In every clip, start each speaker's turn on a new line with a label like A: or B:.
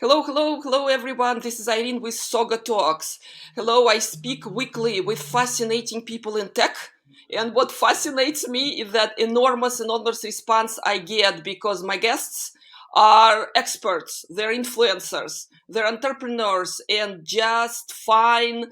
A: Hello, hello, hello, everyone. This is Irene with SaugaTalks. Hello, I speak weekly with fascinating people in tech. And what fascinates me is that enormous response I get because my guests are experts, they're influencers, they're entrepreneurs, and just fine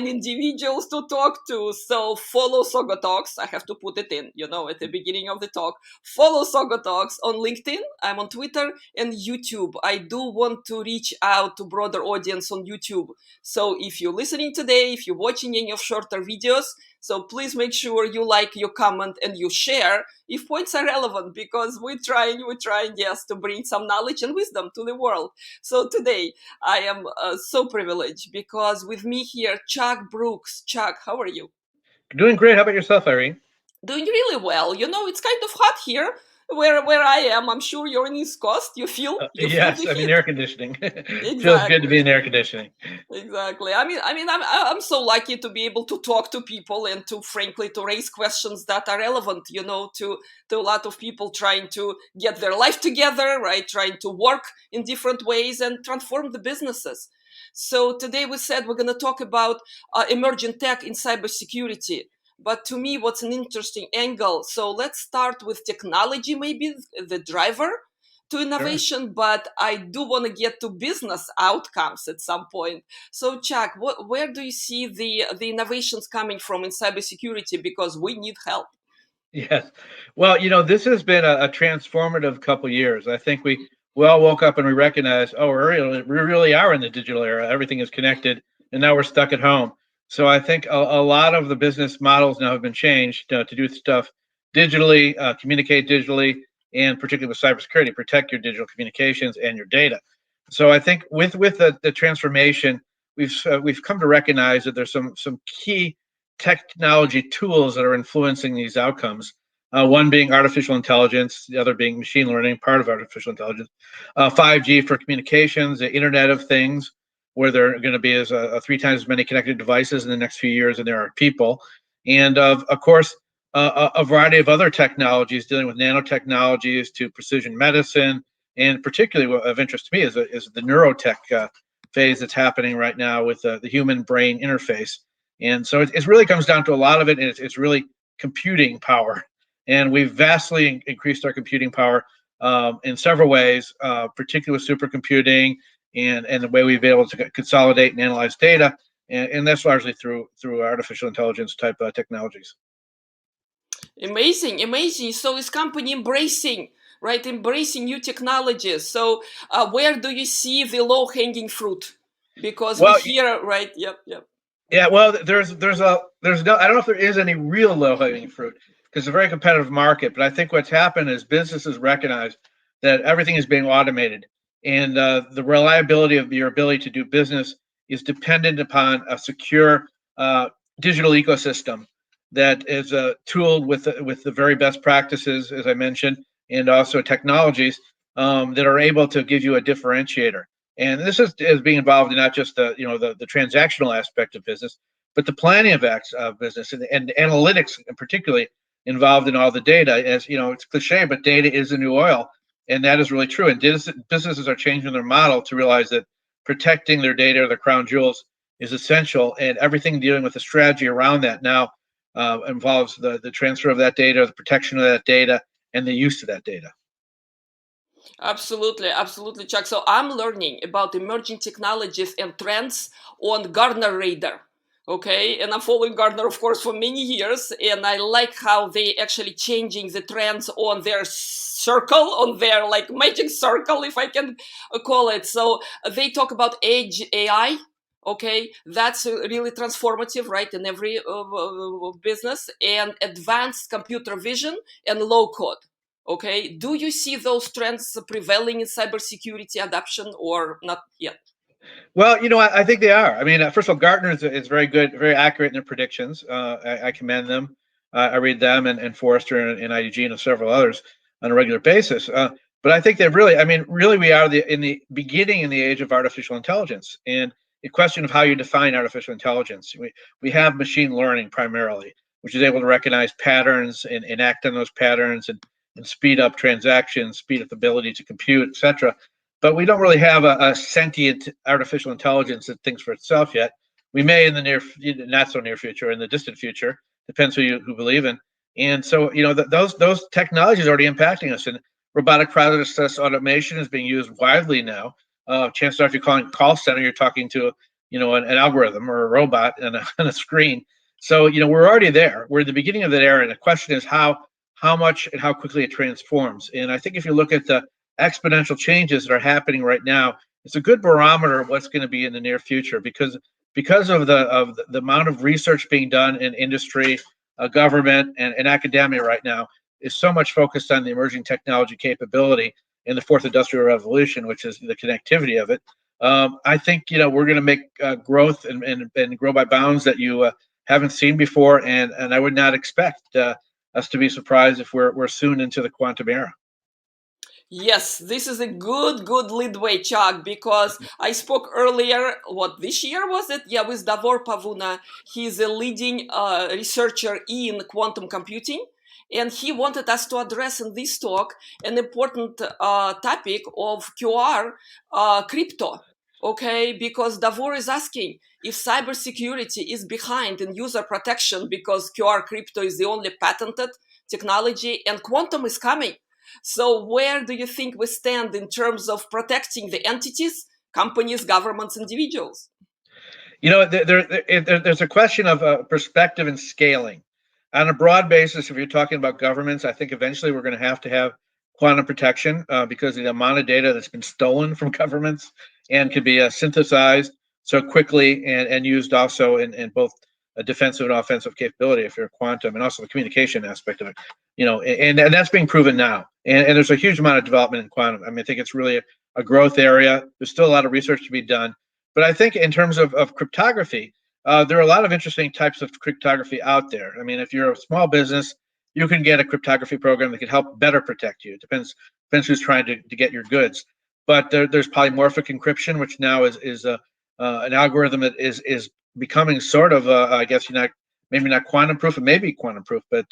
A: individuals to talk to. So follow SaugaTalks. I have to put it in, at the beginning of the talk. Follow SaugaTalks on LinkedIn. I'm on Twitter and YouTube. I do want to reach out to broader audience on YouTube. So if you're listening today, if you're watching any of shorter videos, so please make sure you like, you comment, and you share if points are relevant, because we're trying, yes, to bring some knowledge and wisdom to the world. So today I am so privileged because with me here, Chuck Brooks. Chuck, how are you?
B: Doing great. How about yourself, Irene?
A: Doing really well. It's kind of hot here where I am. I'm sure you're in East Coast. You feel the
B: Yes, I'm in
A: heat.
B: air conditioning. Feels good to
A: Exactly.
B: be in air conditioning.
A: Exactly. I'm so lucky to be able to talk to people and to, frankly, to raise questions that are relevant, to a lot of people trying to get their life together, right? Trying to work in different ways and transform the businesses. So today we said we're going to talk about emerging tech in cybersecurity. But to me, what's an interesting angle? So let's start with technology, maybe the driver to
B: Sure.
A: innovation, but I do want to get to business outcomes at some point. So, Chuck, where do you see the innovations coming from in cybersecurity? Because we need help.
B: Yes. Well, this has been a transformative couple years. I think we all woke up and we recognized, oh, we really are in the digital era. Everything is connected, and now we're stuck at home. So I think a lot of the business models now have been changed to do stuff digitally, communicate digitally, and particularly with cybersecurity, protect your digital communications and your data. So I think with the transformation, we've come to recognize that there's some key technology tools that are influencing these outcomes. One being artificial intelligence, the other being machine learning, part of artificial intelligence. 5G for communications, the Internet of Things, where there are going to be three times as many connected devices in the next few years than there are people. And of course, a variety of other technologies dealing with nanotechnologies to precision medicine. And particularly of interest to me is the neurotech phase that's happening right now with the human brain interface. And so it really comes down to a lot of it, and it's really computing power. And we've vastly increased our computing power in several ways, particularly with supercomputing and the way we've been able to consolidate and analyze data. And that's largely through artificial intelligence type technologies.
A: Amazing, amazing. So is company embracing, right? Embracing new technologies. So where do you see the low hanging fruit? Because we
B: Well,
A: hear, right? Yep, yep.
B: yeah, well, there's no, I don't know if there is any real low hanging fruit because it's a very competitive market. But I think what's happened is businesses recognize that everything is being automated, and the reliability of your ability to do business is dependent upon a secure digital ecosystem that is tooled with the very best practices, as I mentioned, and also technologies that are able to give you a differentiator. And this is being involved in not just the transactional aspect of business, but the planning of business and analytics, and particularly involved in all the data. As you know, it's cliche, but data is the new oil, and that is really true. And businesses are changing their model to realize that protecting their data, their crown jewels, is essential, and everything dealing with the strategy around that now involves the transfer of that data, the protection of that data, and the use of that data.
A: Absolutely, absolutely, Chuck. So I'm learning about emerging technologies and trends on Gartner Radar. Okay, and I'm following Gartner, of course, for many years, and I like how they actually changing the trends on their circle, on their like magic circle, if I can call it. So they talk about edge AI. Okay, that's really transformative, right, in every business, and advanced computer vision and low code. Okay, do you see those trends prevailing in cybersecurity adoption or not yet?
B: Well, I think they are. I mean, first of all, Gartner is very good, very accurate in their predictions. I commend them. I read them and Forrester and IDG and several others on a regular basis. But I think they've really, I mean, really, we are in the beginning in the age of artificial intelligence, and the question of how you define artificial intelligence. We have machine learning primarily, which is able to recognize patterns and act on those patterns and speed up transactions, speed up the ability to compute, etc. but we don't really have a sentient artificial intelligence that thinks for itself yet. We may in the not so near future, in the distant future, depends who believe in. And so, those technologies are already impacting us. And robotic process automation is being used widely now. Chances are, if you're calling a call center, you're talking to, an algorithm or a robot on a screen. So, we're already there. We're at the beginning of that era, and the question is how much and how quickly it transforms. And I think if you look at the exponential changes that are happening right now, it's a good barometer of what's going to be in the near future, because of the amount of research being done in industry, government, and academia right now is so much focused on the emerging technology capability in the fourth industrial revolution, which is the connectivity of it. I think we're going to make growth and grow by bounds that you haven't seen before, and I would not expect us to be surprised if we're soon into the quantum era.
A: Yes, this is a good leadway, Chuck, because I spoke earlier, this year was it? Yeah, with Davor Pavuna. He's a leading researcher in quantum computing, and he wanted us to address in this talk an important topic of QR crypto. Okay, because Davor is asking if cybersecurity is behind in user protection because QR crypto is the only patented technology and quantum is coming. So where do you think we stand in terms of protecting the entities, companies, governments, individuals?
B: There's a question of perspective and scaling. On a broad basis, if you're talking about governments, I think eventually we're going to have quantum protection because of the amount of data that's been stolen from governments and can be synthesized so quickly and used also in both a defensive and offensive capability if you're quantum, and also the communication aspect of it. And that's being proven now. And there's a huge amount of development in quantum. I mean, I think it's really a growth area. There's still a lot of research to be done. But I think in terms of cryptography, there are a lot of interesting types of cryptography out there. I mean, if you're a small business, you can get a cryptography program that can help better protect you. It depends who's trying to get your goods. But there's polymorphic encryption, which now is an algorithm that is becoming sort of, I guess, maybe not quantum proof, it may be quantum proof, but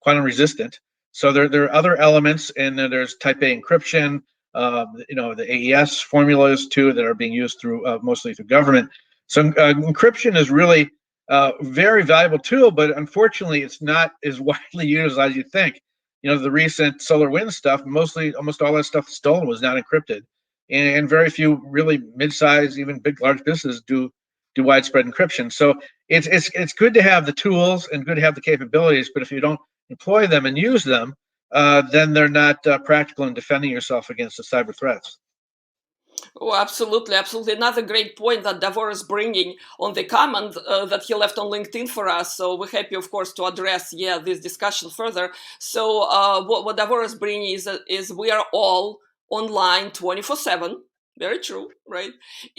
B: quantum resistant. So there are other elements, and then there's type A encryption. The AES formulas too that are being used through mostly through government. So encryption is really a very valuable tool, but unfortunately, it's not as widely used as you think. The recent solar wind stuff, almost all that stuff stolen was not encrypted, and very few really mid-sized, even large businesses do widespread encryption. So it's good to have the tools and good to have the capabilities, but if you don't employ them and use them, then they're not practical in defending yourself against the cyber threats.
A: Oh, absolutely. Another great point that Davor is bringing on the comment that he left on LinkedIn for us. So we're happy, of course, to address, this discussion further. So what Davor is bringing is we are all online 24/7. Very true, right?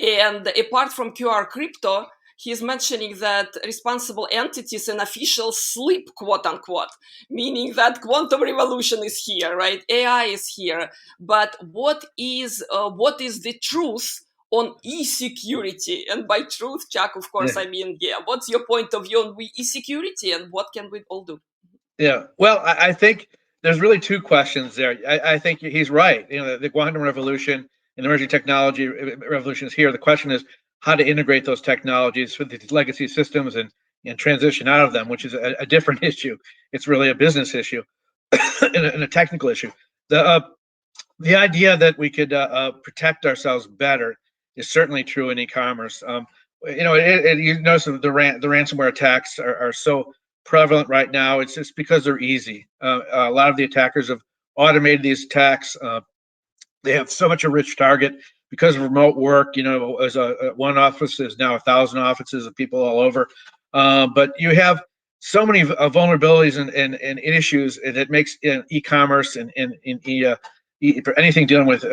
A: And apart from QR crypto, he's mentioning that responsible entities and officials sleep, quote unquote, meaning that quantum revolution is here, right? AI is here. But what is the truth on e-security? And by truth, Chuck, of course, I mean, what's your point of view on e-security and what can we all do?
B: Yeah, well, I think there's really two questions there. I think he's right. The quantum revolution and emerging technology revolution is here. The question is how to integrate those technologies with these legacy systems and transition out of them, which is a different issue. It's really a business issue and a technical issue. The idea that we could protect ourselves better is certainly true in e-commerce. You notice the ransomware attacks are so prevalent right now. It's just because they're easy. A lot of the attackers have automated these attacks. They have so much a rich target because of remote work. As one office is now 1,000 offices of people all over. But you have so many vulnerabilities and issues that makes e-commerce and for anything dealing with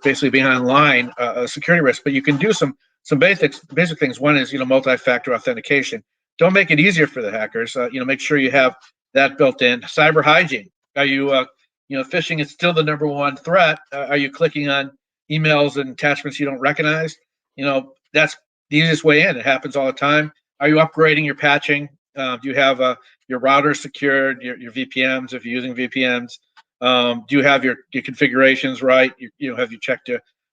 B: basically being online a security risk. But you can do some basic things. One is multi-factor authentication. Don't make it easier for the hackers. Make sure you have that built in. Cyber hygiene. Are you phishing is still the number one threat. Are you clicking on emails and attachments you don't recognize? That's the easiest way in. It happens all the time. Are you upgrading your patching? Do you have your router secured? Your VPNs, if you're using VPNs? Do you have your configurations right? Have you checked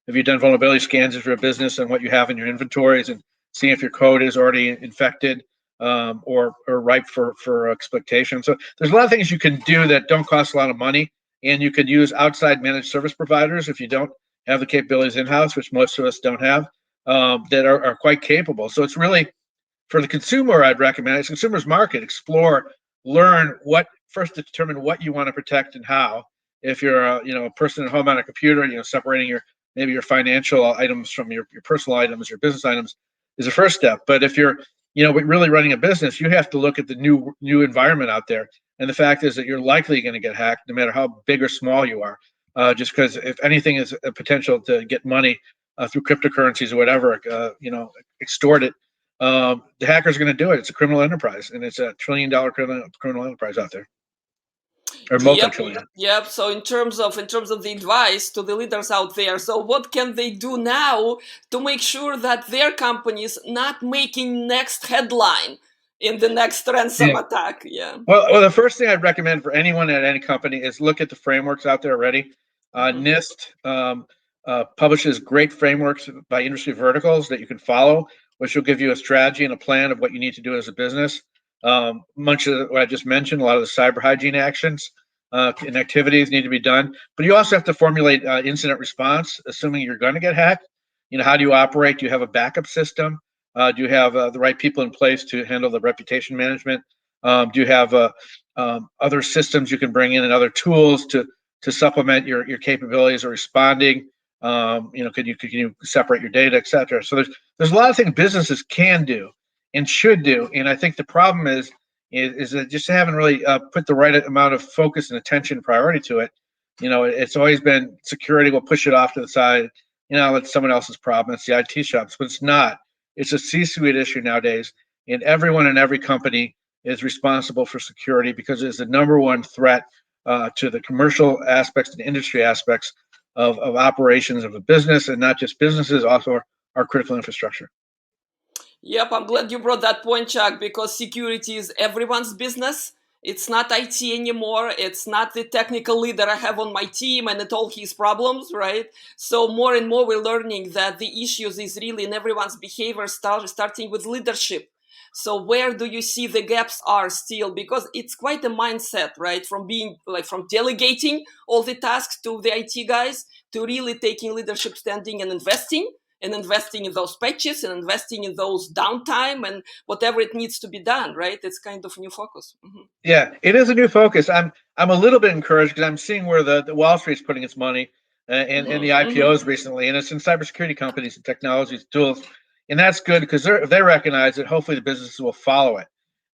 B: Have you done vulnerability scans of your business and what you have in your inventories and seeing if your code is already infected or ripe for exploitation? So there's a lot of things you can do that don't cost a lot of money, and you could use outside managed service providers if you don't have the capabilities in-house, which most of us don't have, that are quite capable. So it's really, for the consumer, I'd recommend it's consumers market, explore, learn what, first determine what you want to protect and how. If you're a person at home on a computer, separating maybe your financial items from your personal items, your business items is the first step. But if you're really running a business, you have to look at the new environment out there. And the fact is that you're likely going to get hacked no matter how big or small you are. Just because if anything is a potential to get money through cryptocurrencies or whatever, extort it, the hackers are going to do it. It's a criminal enterprise, and it's $1 trillion criminal enterprise out there, or
A: Yep,
B: multi-trillion.
A: yep. So in terms of the advice to the leaders out there, so what can they do now to make sure that their company is not making next headline in the next ransom
B: Yeah.
A: attack? Yeah.
B: Well, the first thing I'd recommend for anyone at any company is look at the frameworks out there already.
A: Mhm.
B: NIST publishes great frameworks by industry verticals that you can follow, which will give you a strategy and a plan of what you need to do as a business. Much of what I just mentioned, a lot of the cyber hygiene actions and activities need to be done. But you also have to formulate incident response, assuming you're going to get hacked. How do you operate? Do you have a backup system? Do you have the right people in place to handle the reputation management? Do you have other systems you can bring in and other tools to supplement your capabilities of responding? Can you separate your data, et cetera? So there's a lot of things businesses can do and should do, and I think the problem is that just haven't really put the right amount of focus and attention and priority to it. It's always been security. We'll push it off to the side. It's someone else's problem. It's the IT shops, but it's not. It's a C-suite issue nowadays, and everyone in every company is responsible for security because it is the number one threat to the commercial aspects and industry aspects of operations of a business, and not just businesses, also our critical infrastructure.
A: Yep, I'm glad you brought that point, Chuck, because security is everyone's business. It's not IT anymore. It's not the technical leader I have on my team and it all his problems, right? So more and more we're learning that the issues is really in everyone's behavior, starting with leadership. So where do you see the gaps are still? Because it's quite a mindset, right? From being from delegating all the tasks to the IT guys to really taking leadership standing and investing in those patches and investing in those downtime and whatever it needs to be done, right? It's kind of new focus. Mm-hmm.
B: Yeah, it is a new focus. I'm a little bit encouraged because I'm seeing where the Wall Street's putting its money and the
A: Mm-hmm. Mm-hmm.
B: IPOs recently, and it's in cybersecurity companies and technologies tools, and that's good because they recognize it. Hopefully, the businesses will follow it.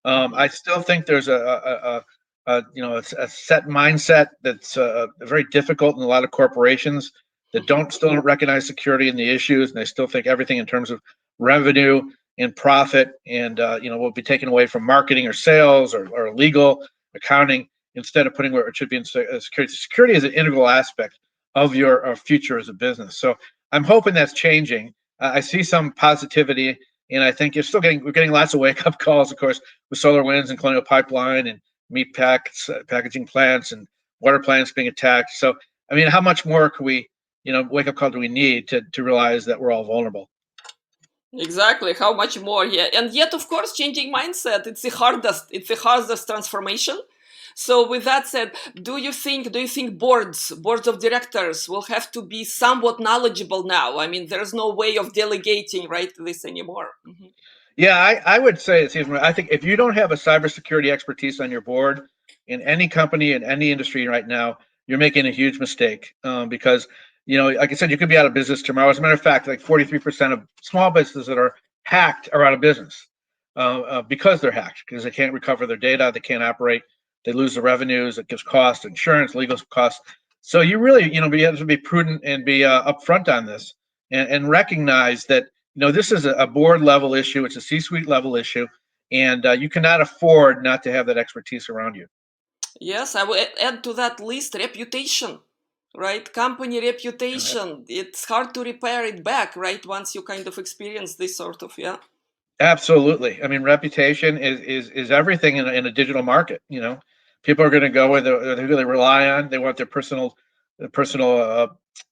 A: Mm-hmm.
B: I still think there's a set mindset that's very difficult in a lot of corporations that
A: Mm-hmm.
B: still don't recognize security and the issues, and they still think everything in terms of revenue and profit, and will be taken away from marketing or sales or legal, accounting, instead of putting where it should be in security. Security is an integral aspect of your future as a business. So I'm hoping that's changing. I see some positivity, and I think we're getting lots of wake up calls, of course, with solar winds and Colonial Pipeline and meat packaging plants and water plants being attacked. So I mean, how much more can we, wake up call do we need to realize that we're all vulnerable?
A: Exactly. How much more? Yeah. And yet, of course, changing mindset, it's the hardest. It's the hardest transformation. So with that said, do you think boards of directors will have to be somewhat knowledgeable now? I mean, there's no way of delegating, right, this anymore. Mm-hmm.
B: Yeah, I would say it's even. I think if you don't have a cybersecurity expertise on your board in any company in any industry right now, you're making a huge mistake. Because like I said, you could be out of business tomorrow. As a matter of fact, like 43% of small businesses that are hacked are out of business because they're hacked because they can't recover their data, they can't operate, they lose the revenues, it gives cost, insurance, legal costs. So you really, be able to be prudent and be upfront on this and recognize that this is a board level issue. It's a C-suite level issue, and you cannot afford not to have that expertise around you.
A: Yes, I will add to that list reputation, right? Company reputation. It's hard to repair it back, right? Once you kind of experience this sort of, yeah.
B: Absolutely. I mean, reputation is everything in a digital market. People are going to go where they really rely on. They want their personal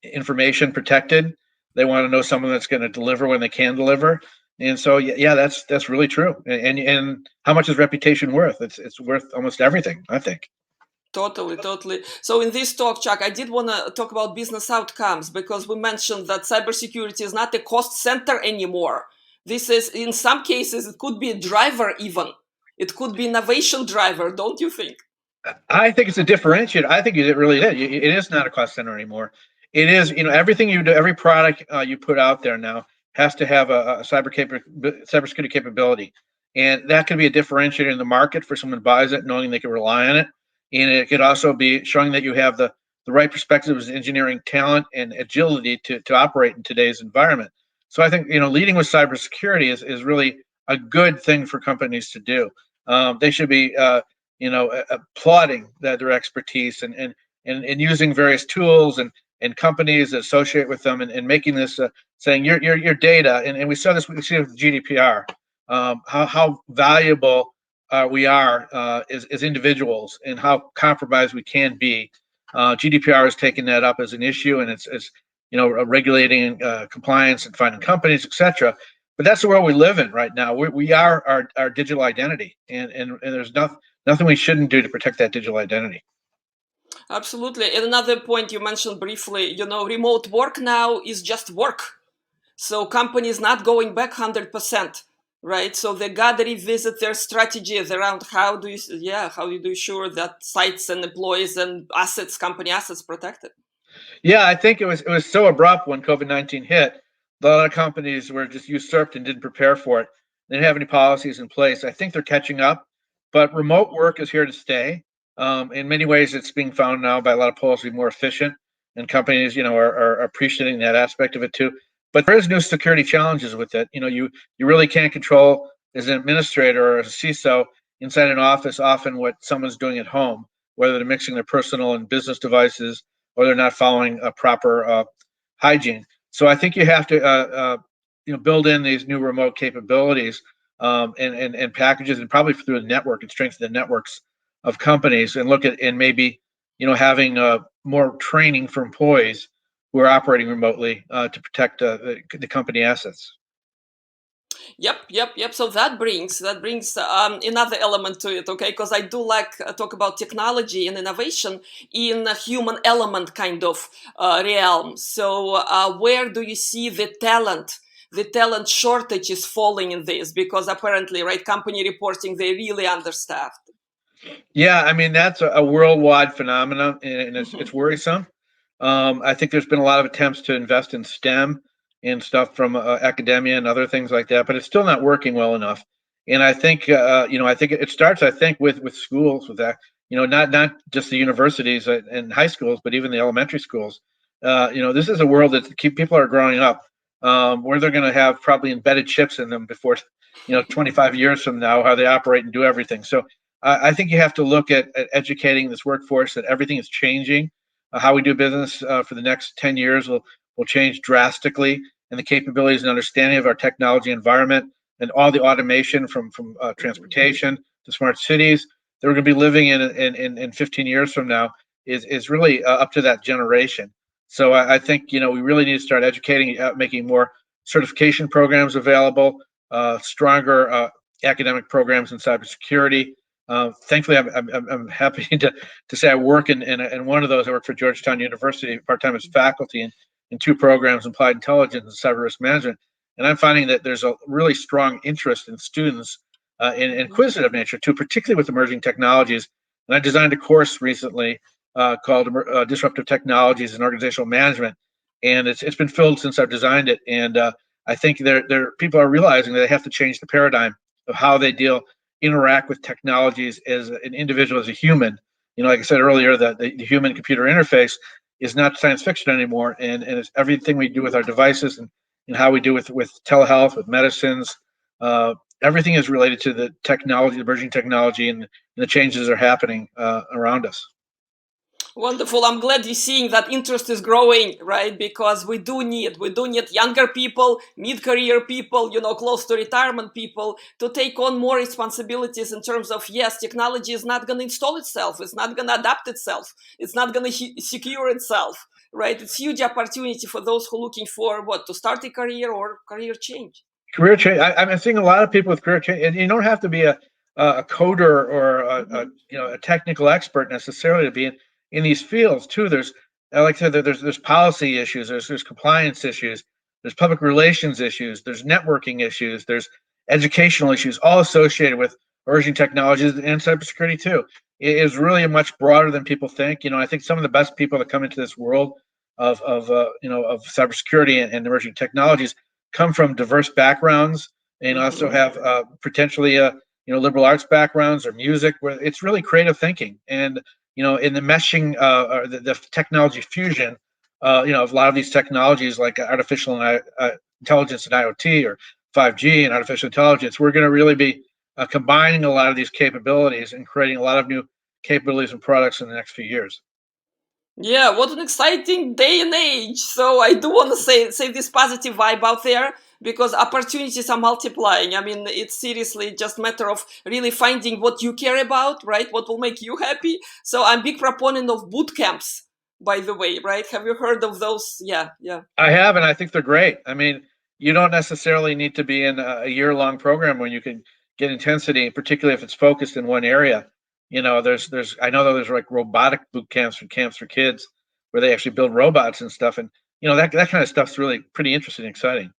B: information protected. They want to know someone that's going to deliver when they can deliver. And so, yeah, that's really true. And how much is reputation worth? It's worth almost everything, I think.
A: Totally, totally. So in this talk, Chuck, I did want to talk about business outcomes because we mentioned that cybersecurity is not a cost center anymore. This is, in some cases, it could be a driver even. It could be innovation driver, don't you think?
B: I think it's a differentiator. I think it really is. It is not a cost center anymore. It is, everything you do, every product you put out there now has to have a cybersecurity capability, and that could be a differentiator in the market for someone who buys it, knowing they can rely on it, and it could also be showing that you have the right perspectives, engineering talent, and agility to operate in today's environment. So I think leading with cybersecurity is really a good thing for companies to do. They should be applauding their expertise and using various tools and companies that associate with them and making this saying your data and we saw this we see it with GDPR, how valuable we are as individuals and how compromised we can be. GDPR has taken that up as an issue, and it's regulating compliance and finding companies, etc. But that's the world we live in right now. We are our digital identity, and there's nothing we shouldn't do to protect that digital identity.
A: Absolutely. And another point you mentioned briefly, remote work now is just work. So companies not going back 100%, right? So they got to revisit their strategies around how do you ensure that sites and employees and assets, company assets protected.
B: Yeah, I think it was so abrupt when COVID-19 hit. A lot of companies were just usurped and didn't prepare for it. They didn't have any policies in place. I think they're catching up, but remote work is here to stay. In many ways, it's being found now by a lot of polls to be more efficient, and companies, are appreciating that aspect of it too. But there is new security challenges with it. You really can't control as an administrator or as a CISO inside an office often what someone's doing at home, whether they're mixing their personal and business devices or they're not following a proper hygiene. So I think you have to build in these new remote capabilities and packages, and probably through the network and strengthen the networks of companies, and look at and maybe having more training for employees who are operating remotely to protect the company assets.
A: Yep. So that brings another element to it, okay? Because I do like talk about technology and innovation in a human element kind of realm. So where do you see the talent? The talent shortage is falling in this because apparently, right? Company reporting they really understaffed.
B: Yeah, I mean that's a worldwide phenomenon, and it's
A: Mhm.
B: worrisome. I think there's been a lot of attempts to invest in STEM and stuff from academia and other things like that, but it's still not working well enough. And I think it starts, I think, with schools, with that, not just the universities and high schools, but even the elementary schools. This is a world that people are growing up where they're going to have probably embedded chips in them before, 25 years from now, how they operate and do everything. So I think you have to look at educating this workforce that everything is changing. How we do business for the next 10 years will change drastically, and the capabilities and understanding of our technology environment and all the automation from transportation to smart cities that we're going to be living in 15 years from now is really up to that generation. So I think we really need to start educating, making more certification programs available, stronger academic programs in cybersecurity. Thankfully, I'm happy to say I work in one of those. I work for Georgetown University part time as faculty in two programs, applied intelligence and cyber risk management. And I'm finding that there's a really strong interest in students in inquisitive nature too, particularly with emerging technologies. And I designed a course recently called Disruptive Technologies in Organizational Management, and it's been filled since I've designed it. And I think people are realizing that they have to change the paradigm of how they interact with technologies as an individual, as a human. Like I said earlier, that the human computer interface is not science fiction anymore, and it's everything we do with our devices and how we do with telehealth, with medicines. Everything is related to the technology, emerging technology, and the changes that are happening around us.
A: Wonderful. I'm glad you're seeing that interest is growing, right? Because we do need younger people, mid-career people, close to retirement people to take on more responsibilities in terms of, yes, technology is not going to install itself. It's not going to adapt itself. It's not going to secure itself. right? It's huge opportunity for those who are looking for what to start a career or career change.
B: Career change. I'm seeing a lot of people with career change, and you don't have to be a coder or a technical expert necessarily to be in these fields too. There's, like I said, there's policy issues, there's compliance issues, there's public relations issues, there's networking issues, there's educational issues, all associated with emerging technologies and cybersecurity too. It is really much broader than people think. I think some of the best people that come into this world of cybersecurity and emerging technologies come from diverse backgrounds and also have potentially liberal arts backgrounds or music, where it's really creative thinking. And in the meshing or the technology fusion of a lot of these technologies like artificial intelligence and IoT, or 5G and artificial intelligence, we're going to really be combining a lot of these capabilities and creating a lot of new capabilities and products in the next few years.
A: Yeah, what an exciting day and age. So I do want to say this positive vibe out there, because opportunities are multiplying. I mean, it's seriously just a matter of really finding what you care about, right? What will make you happy. So I'm a big proponent of boot camps, by the way, right? Have you heard of those? Yeah, yeah.
B: I have, and I think they're great. I mean, you don't necessarily need to be in a year-long program when you can get intensity, particularly if it's focused in one area. I know that there's like robotic boot camps for kids where they actually build robots and stuff, and that kind of stuff's really pretty interesting and exciting.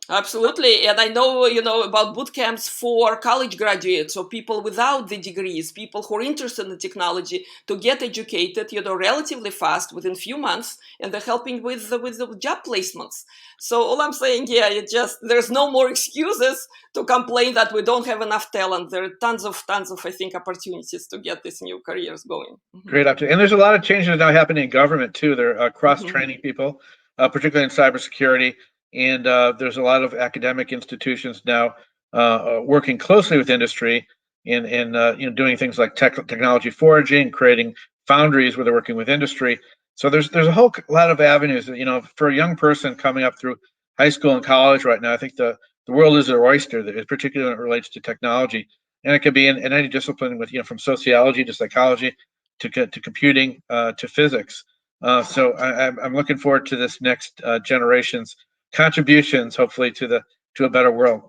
A: Absolutely. And I know, about boot camps for college graduates, so people without the degrees, people who are interested in technology to get educated, relatively fast within few months, and they're helping with the job placements. So all I'm saying, yeah, there's no more excuses to complain that we don't have enough talent. There are tons of, I think, opportunities to get these new careers going.
B: Great opportunity. And there's a lot of changes now happening in government too. They're cross-training people, particularly in cybersecurity. And there's a lot of academic institutions now working closely with industry in doing things like technology foraging, creating foundries where they're working with industry. So there's a whole lot of avenues. For a young person coming up through high school and college right now, I think the world is their oyster, particularly when it relates to technology. And it could be in any discipline, with from sociology to psychology to computing to physics. So I'm looking forward to this next generation's contributions, hopefully to a better world.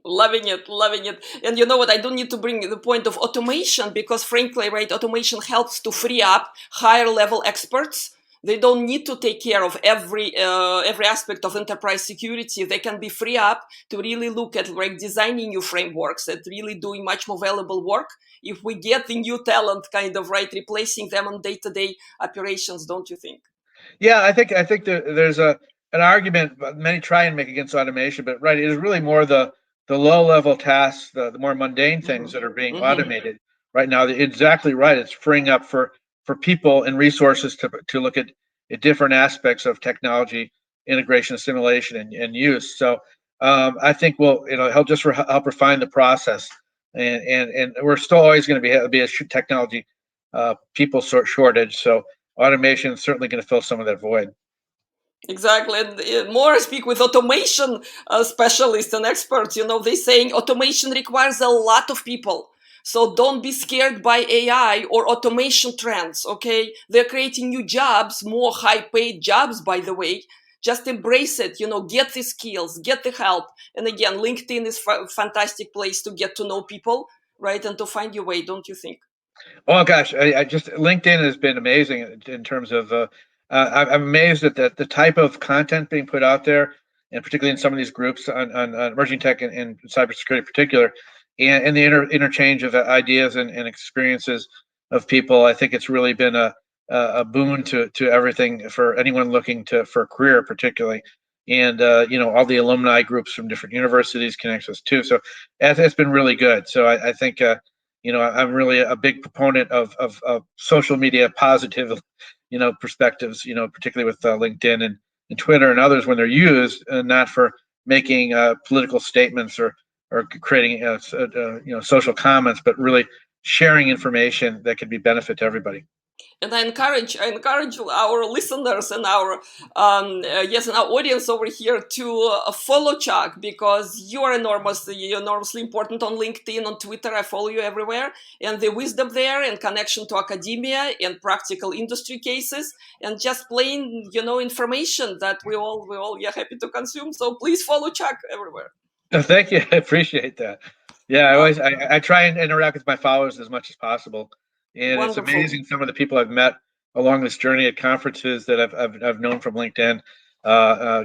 A: Loving it, loving it. And you know what? I don't need to bring the point of automation, because frankly, right, automation helps to free up higher level experts. They don't need to take care of every aspect of enterprise security. They can be free up to really look at designing new frameworks, at really doing much more valuable work. If we get the new talent kind of replacing them on day-to-day operations, don't you think?
B: Yeah, I think there's an argument many try and make against automation, but right, it is really more the low level tasks, the more mundane things that are being automated right now. Exactly right. It's freeing up for people and resources to look at different aspects of technology integration, assimilation, and use. So I think it'll help refine the process, and we're still always going to be a technology people shortage. So automation is certainly going to fill some of that void.
A: Exactly. And more I speak with automation specialists and experts, they're saying automation requires a lot of people. So don't be scared by AI or automation trends, okay? They're creating new jobs, more high paid jobs, by the way. Just embrace it, get the skills, get the help. And again, LinkedIn is a fantastic place to get to know people, right? And to find your way, don't you think?
B: Oh gosh, I just LinkedIn has been amazing in terms of. I'm amazed at the type of content being put out there, and particularly in some of these groups on emerging tech and cybersecurity in particular, and the interchange of ideas and experiences of people. I think it's really been a boon to everything for anyone looking for a career, particularly. And all the alumni groups from different universities connect us too. So it's been really good. So I think. I'm really a big proponent of social media positive, perspectives, particularly with LinkedIn and Twitter and others when they're used, and not for making political statements or creating, social comments, but really sharing information that could be benefit to everybody.
A: And I encourage our listeners and our and our audience over here to follow Chuck, because you are enormously important on LinkedIn, on Twitter. I follow you everywhere, and the wisdom there, and connection to academia and practical industry cases, and just plain information that we all happy to consume. So please follow Chuck everywhere.
B: Thank you. I appreciate that. Yeah, I
A: Uh,
B: always I try and interact with my followers as much as possible, and it's
A: Wonderful.
B: amazing some of the people I've met along this journey at conferences that I've known from LinkedIn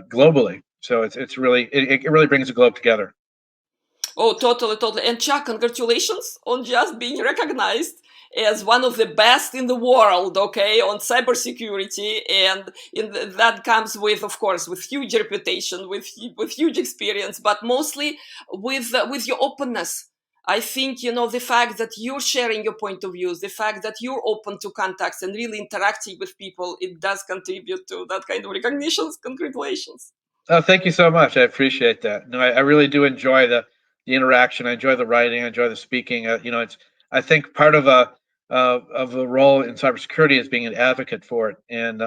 B: globally. So it's really it really brings the globe together.
A: Oh, totally, totally. And Chuck, congratulations on just being recognized as one of the best in the world, okay, on cybersecurity. And that comes with, of course, with huge reputation, with huge experience, but mostly with your openness. I think, the fact that you're sharing your point of views, the fact that you're open to contacts and really interacting with people, it does contribute to that kind of recognitions. Congratulations.
B: Oh, thank you so much. I appreciate that. No, I really do enjoy the interaction. I enjoy the writing. I enjoy the speaking. It's I think part of the role in cybersecurity is being an advocate for it, and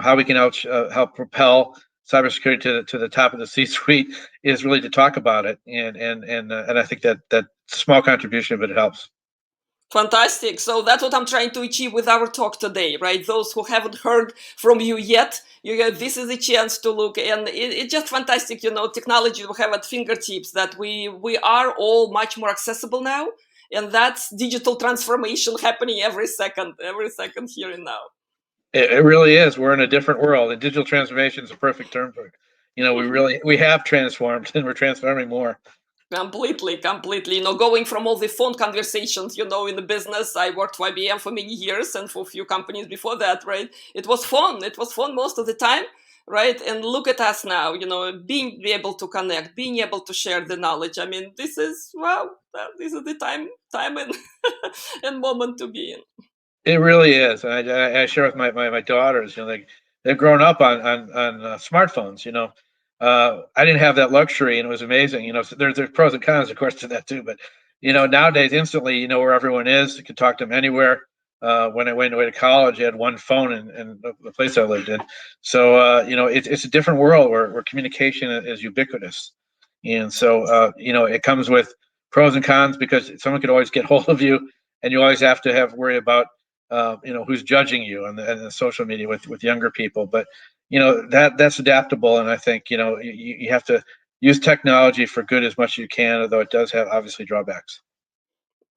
B: how we can help propel cybersecurity to the top of the C-suite is really to talk about it, and I think that small contribution, but it helps.
A: Fantastic. So that's what I'm trying to achieve with our talk today, right? Those who haven't heard from you yet, this is a chance to look, and it's just fantastic. Technology we have at fingertips, that we are all much more accessible now, and that's digital transformation happening every second here and now.
B: It really is. We're in a different world, and digital transformation is a perfect term for it. We have transformed, and we're transforming more.
A: Completely, completely. Going from all the phone conversations, in the business, I worked for IBM for many years and for a few companies before that, right? It was fun. It was fun most of the time, right? And look at us now, being able to connect, being able to share the knowledge. I mean, this is the time and, and moment to be in.
B: It really is. I share with my daughters. They've grown up on smartphones. I didn't have that luxury, and it was amazing. So there's pros and cons, of course, to that too. But nowadays, instantly, you know where everyone is. You can talk to them anywhere. When I went away to college, I had one phone in the place I lived in. So it's a different world where communication is ubiquitous, and so it comes with pros and cons because someone could always get hold of you, and you always have to worry about who's judging you on the social media with younger people. But that's adaptable, and I think you have to use technology for good as much as you can, although it does have obviously drawbacks.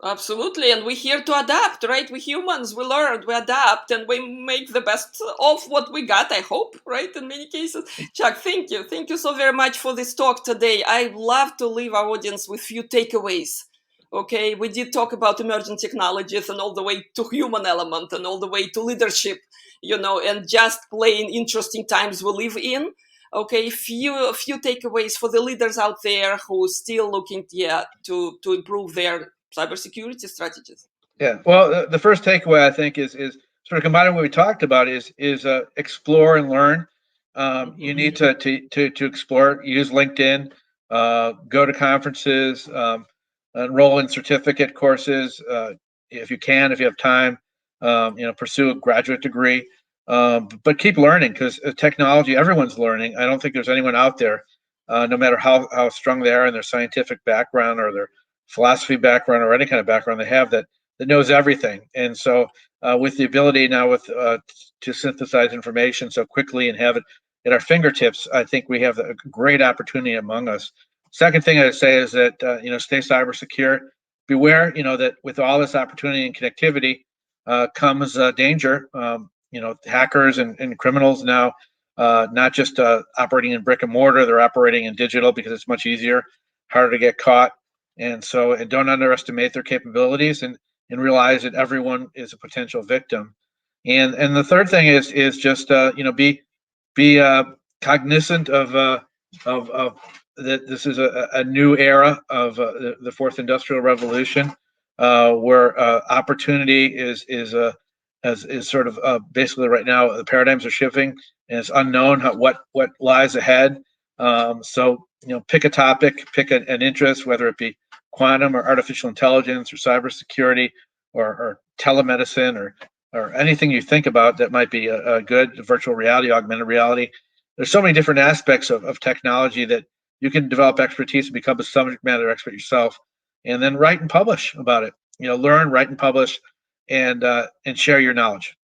A: Absolutely, and we're here to adapt, right? We humans, we learn, we adapt, and we make the best of what we got, I hope, right? In many cases. Chuck, thank you. Thank you so very much for this talk today. I love to leave our audience with few takeaways. Okay, we did talk about emerging technologies and all the way to human element and all the way to leadership, and just plain interesting times we live in. Okay, few takeaways for the leaders out there who still looking, to improve their cybersecurity strategies.
B: Yeah. Well, the first takeaway I think is sort of combining what we talked about is explore and learn. You
A: Mhm.
B: need to explore. Use LinkedIn. Go to conferences. Enroll in certificate courses if you can, if you have time. Pursue a graduate degree. But keep learning because technology, everyone's learning. I don't think there's anyone out there, no matter how strong they are in their scientific background or their philosophy background or any kind of background they have that knows everything. And so, with the ability now to synthesize information so quickly and have it at our fingertips, I think we have a great opportunity among us. Second thing I'd say is that stay cyber secure. Beware, that with all this opportunity and connectivity comes danger. Hackers and criminals now not just operating in brick and mortar, they're operating in digital because it's much easier, harder to get caught. And don't underestimate their capabilities and realize that everyone is a potential victim. And the third thing is just be cognizant of that this is a new era of the fourth industrial revolution, where opportunity is sort of basically right now the paradigms are shifting and it's unknown what lies ahead. So pick a topic, pick an interest, whether it be quantum or artificial intelligence or cybersecurity or telemedicine or or anything you think about that might be a good virtual reality, augmented reality. There's so many different aspects of technology that you can develop expertise and become a subject matter expert yourself, and then write and publish about it. Learn, write, and publish, and share your knowledge.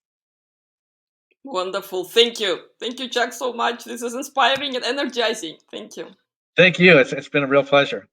A: Wonderful. Thank you. Thank you, Chuck, so much. This is inspiring and energizing. Thank you.
B: Thank you. It's been a real pleasure.